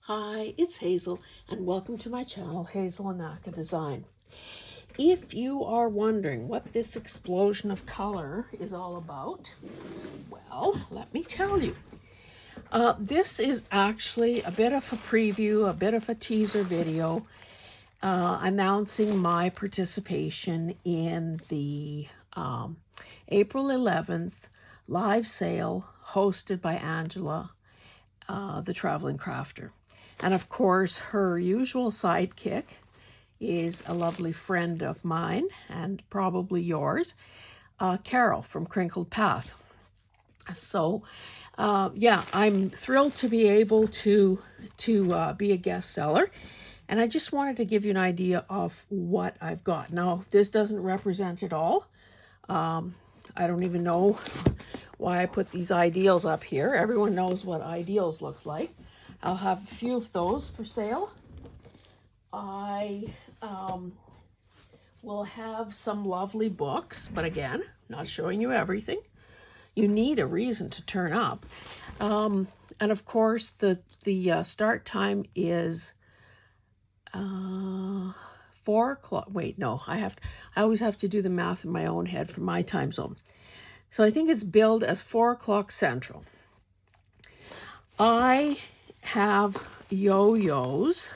Hi, it's Hazel, and welcome to my channel, Hazel Anaka Design. If you are wondering what this explosion of color is all about, well, let me tell you. This is actually a bit of a preview, a bit of a teaser video announcing my participation in the April 11th live sale hosted by Angela, the Traveling Crafter. And of course, her usual sidekick is a lovely friend of mine and probably yours, Carol from Crinkled Path. So, yeah, I'm thrilled to be able to be a guest seller. And I just wanted to give you an idea of what I've got. Now, this doesn't represent it all. I don't even know why I put these ideals up here. Everyone knows what ideals looks like. I'll have a few of those for sale. I will have some lovely books, but again, not showing you everything. You need a reason to turn up. And of course, the start time is 4 o'clock. Wait, no, I always have to do the math in my own head for my time zone. So I think it's billed as 4 o'clock Central. I have yo-yos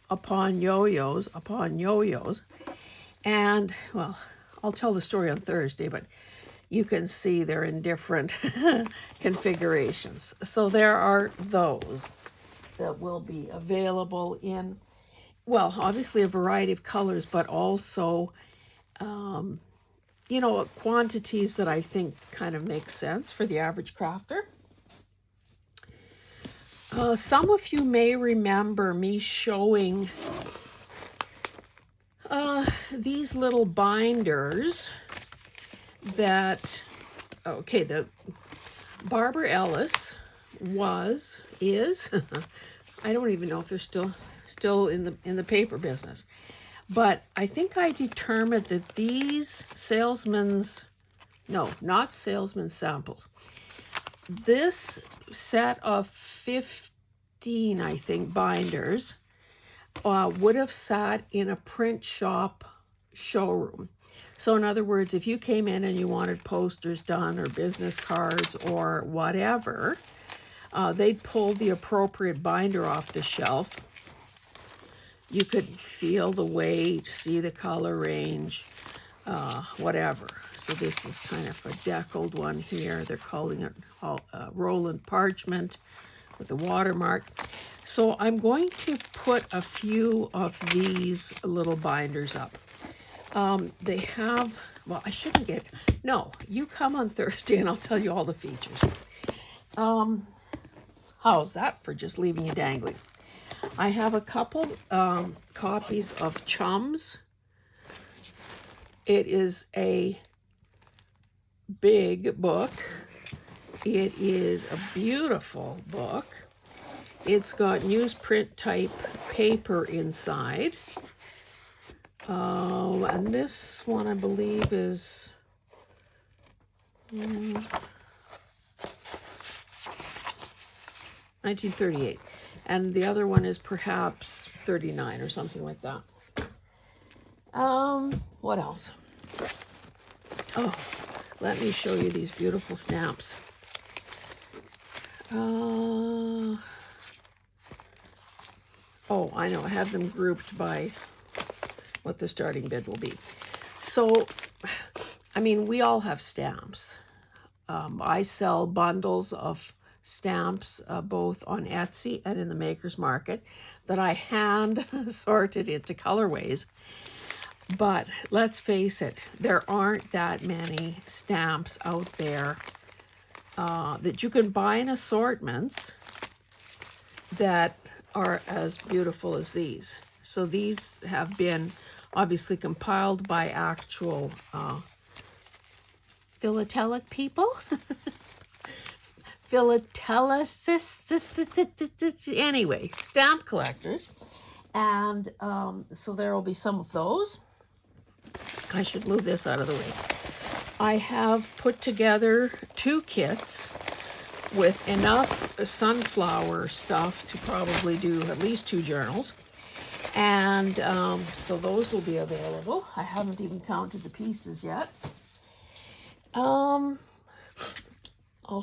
upon yo-yos upon yo-yos. And, well, I'll tell the story on Thursday, but you can see they're in different configurations. So there are those that will be available in, well, obviously a variety of colors, but also, you know, quantities that I think kind of make sense for the average crafter. Some of you may remember me showing these little binders that, okay, the Barbara Ellis is, I don't even know if they're still in the paper business, but I think I determined that these not salesman samples, this set of 15, I think, binders would have sat in a print shop showroom. So in other words, if you came in and you wanted posters done or business cards or whatever, they'd pull the appropriate binder off the shelf. You could feel the weight, see the color range, whatever. So this is kind of a deckled one here. They're calling it Roland parchment with a watermark. So I'm going to put a few of these little binders up. They have, well, I shouldn't get, no, you come on Thursday and I'll tell you all the features. How's that for just leaving you dangling? I have a couple copies of Chums. It is a big book. It is a beautiful book. It's got newsprint type paper inside. And this one I believe is 1938. And the other one is perhaps 39 or something like that. What else? Oh, let me show you these beautiful stamps. Oh, I know, I have them grouped by what the starting bid will be. So, I mean, we all have stamps. I sell bundles of stamps both on Etsy and in the Maker's Market that I hand sorted into colorways. But let's face it, there aren't that many stamps out there that you can buy in assortments that are as beautiful as these. So these have been obviously compiled by actual philatelic people. Anyway, stamp collectors. And so there will be some of those. I should move this out of the way. I have put together 2 kits with enough sunflower stuff to probably do at least 2 journals. And so those will be available. I haven't even counted the pieces yet. I'll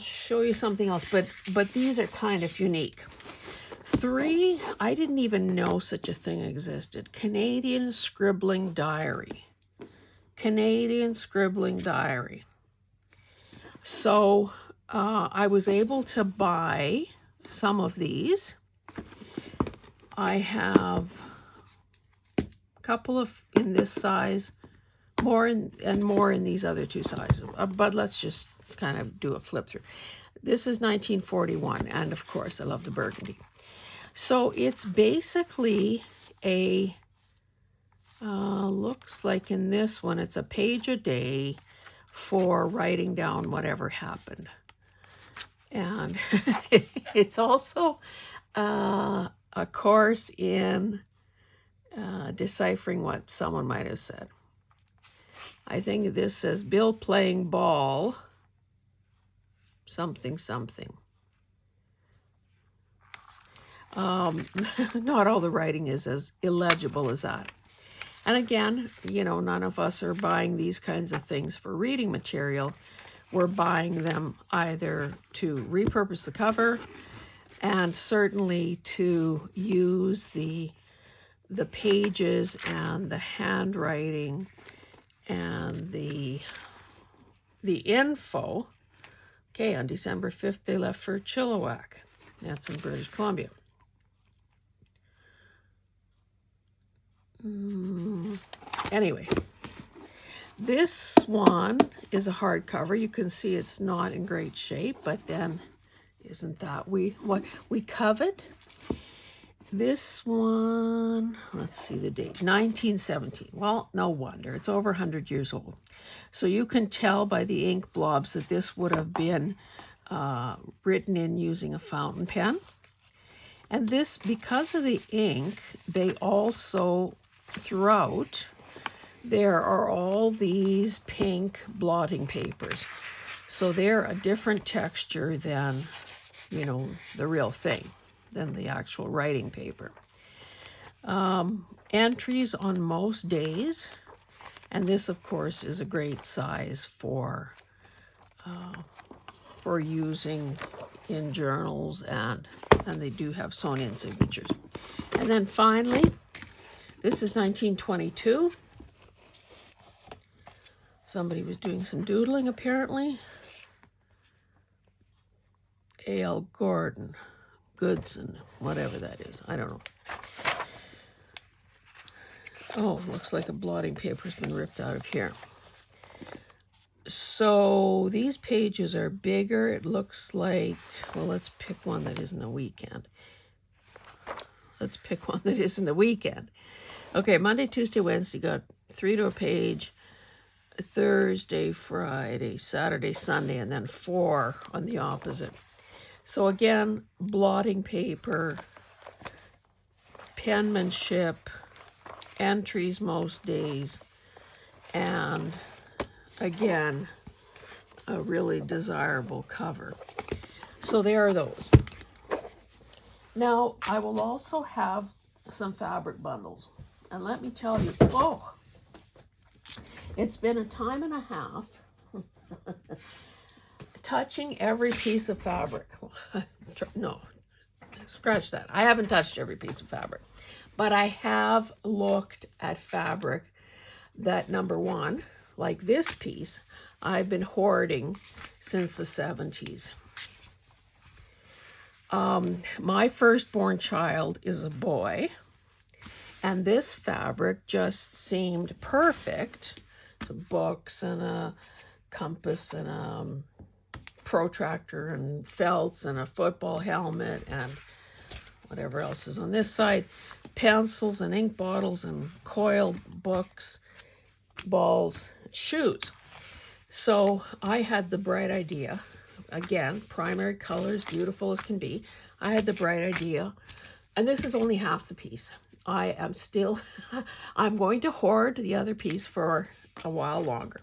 show you something else, but these are kind of unique. 3, I didn't even know such a thing existed. Canadian Scribbling Diary. Canadian Scribbling Diary. So I was able to buy some of these. I have a couple of in this size, more and more in these other 2 sizes. But let's just kind of do a flip through. This is 1941, and of course I love the burgundy. So it's basically a, looks like in this one, it's a page a day for writing down whatever happened. And it's also a course in deciphering what someone might have said. I think this says Bill playing ball, something, something. Not all the writing is as illegible as that. And again, you know, none of us are buying these kinds of things for reading material. We're buying them either to repurpose the cover and certainly to use the pages and the handwriting and the info. Okay, on December 5th, they left for Chilliwack. That's in British Columbia. Anyway, this one is a hardcover. You can see it's not in great shape, but then isn't that what we covet? This one, let's see the date, 1917. Well, no wonder, it's over 100 years old. So you can tell by the ink blobs that this would have been written in using a fountain pen. And this, because of the ink, they also, throughout, there are all these pink blotting papers. So they're a different texture than, you know, the real thing, than the actual writing paper. Entries on most days. And this, of course, is a great size for using in journals, and they do have sewn-in signatures. And then finally, this is 1922. Somebody was doing some doodling, apparently. A.L. Gordon, Goodson, whatever that is. I don't know. Oh, looks like a blotting paper's been ripped out of here. So these pages are bigger. It looks like, well, let's pick one that isn't a weekend. Let's pick one that isn't a weekend. Okay, Monday, Tuesday, Wednesday, got 3 to a page. Thursday, Friday, Saturday, Sunday, and then 4 on the opposite. So again, blotting paper, penmanship, entries most days, and again, a really desirable cover. So there are those. Now, I will also have some fabric bundles. And let me tell you, oh, it's been a time and a half touching every piece of fabric. No, scratch that. I haven't touched every piece of fabric. But I have looked at fabric that, number one, like this piece, I've been hoarding since the 70s. My firstborn child is a boy, and this fabric just seemed perfect. Books and a compass and a protractor and felts and a football helmet and whatever else is on this side, pencils and ink bottles and coiled books, balls, shoes. So I had the bright idea, again, primary colors, beautiful as can be. I had the bright idea, and this is only half the piece. I am still, I'm going to hoard the other piece for a while longer.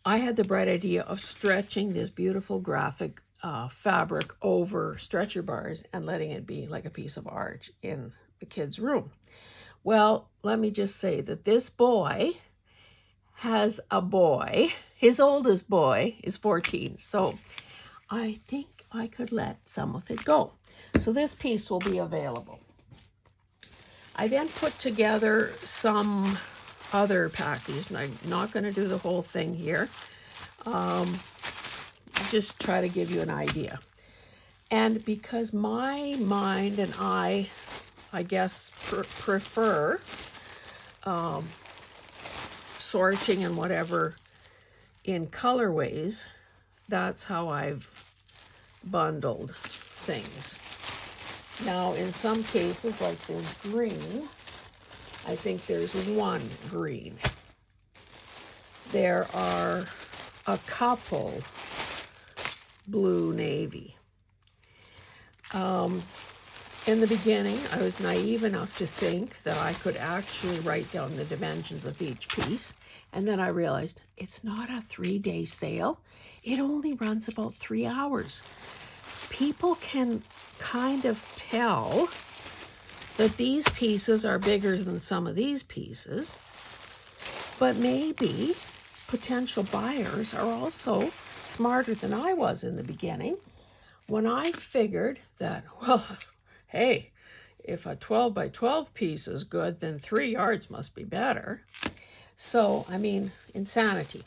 I had the bright idea of stretching this beautiful graphic fabric over stretcher bars and letting it be like a piece of art in the kid's room. Well, let me just say that this boy has a boy. His oldest boy is 14, so I think I could let some of it go. So this piece will be available. I then put together some other packages, and I'm not going to do the whole thing here. Just try to give you an idea. And because my mind and I guess, prefer sorting and whatever in colorways, that's how I've bundled things. Now, in some cases, like this green, I think there's one green. There are a couple blue navy. In the beginning, I was naive enough to think that I could actually write down the dimensions of each piece. And then I realized it's not a 3-day sale. It only runs about 3 hours. People can kind of tell that these pieces are bigger than some of these pieces, but maybe potential buyers are also smarter than I was in the beginning when I figured that, well, hey, if a 12 by 12 piece is good, then 3 yards must be better. So, I mean, insanity.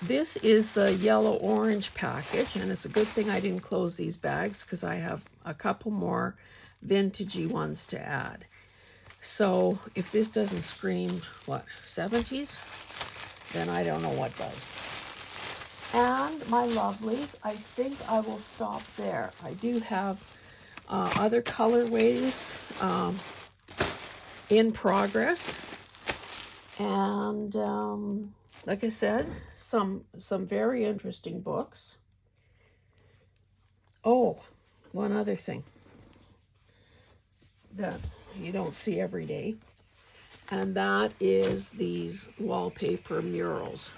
This is the yellow-orange package, and it's a good thing I didn't close these bags because I have a couple more vintagey ones to add. So, if this doesn't scream, what, 70s? Then I don't know what does. And my lovelies, I think I will stop there. I do have other colorways in progress. And like I said, some very interesting books. Oh, one other thing that you don't see every day, and that is these wallpaper murals,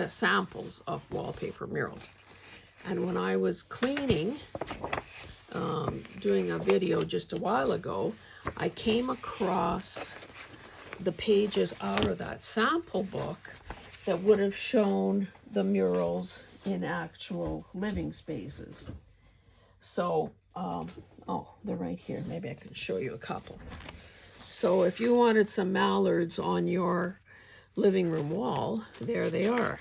samples of wallpaper murals. And when I was cleaning, doing a video just a while ago, I came across the pages out of that sample book that would have shown the murals in actual living spaces. So, oh, they're right here. Maybe I can show you a couple. So if you wanted some mallards on your living room wall, there they are.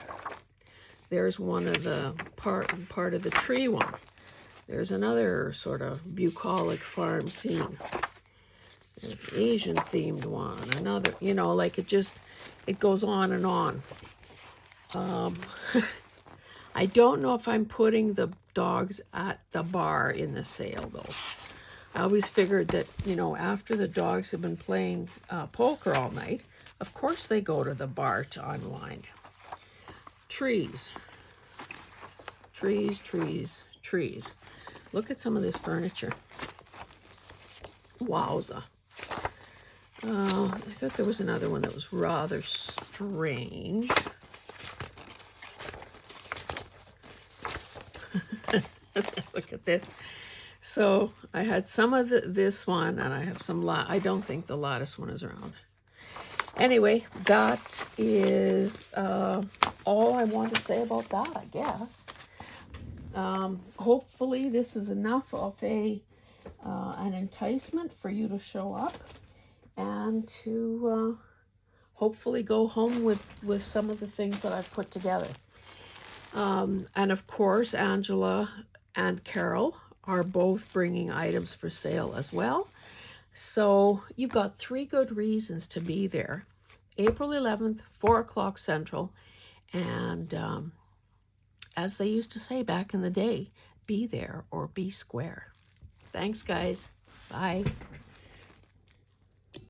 There's one of the part of the tree one. There's another sort of bucolic farm scene. An Asian themed one, another, you know, like it goes on and on. I don't know if I'm putting the dogs at the bar in the sale though. I always figured that, you know, after the dogs have been playing poker all night, of course they go to the bar to unwind. Trees. Trees, trees, trees. Look at some of this furniture. Wowza. I thought there was another one that was rather strange. Look at this. So I had some of this one, and I have some, I don't think the lattice one is around. Anyway, that is all I want to say about that, I guess. Hopefully this is enough of an enticement for you to show up and to hopefully go home with some of the things that I've put together. And of course, Angela and Carol are both bringing items for sale as well. So you've got 3 good reasons to be there. April 11th, 4 o'clock Central. And as they used to say back in the day, be there or be square. Thanks, guys. Bye.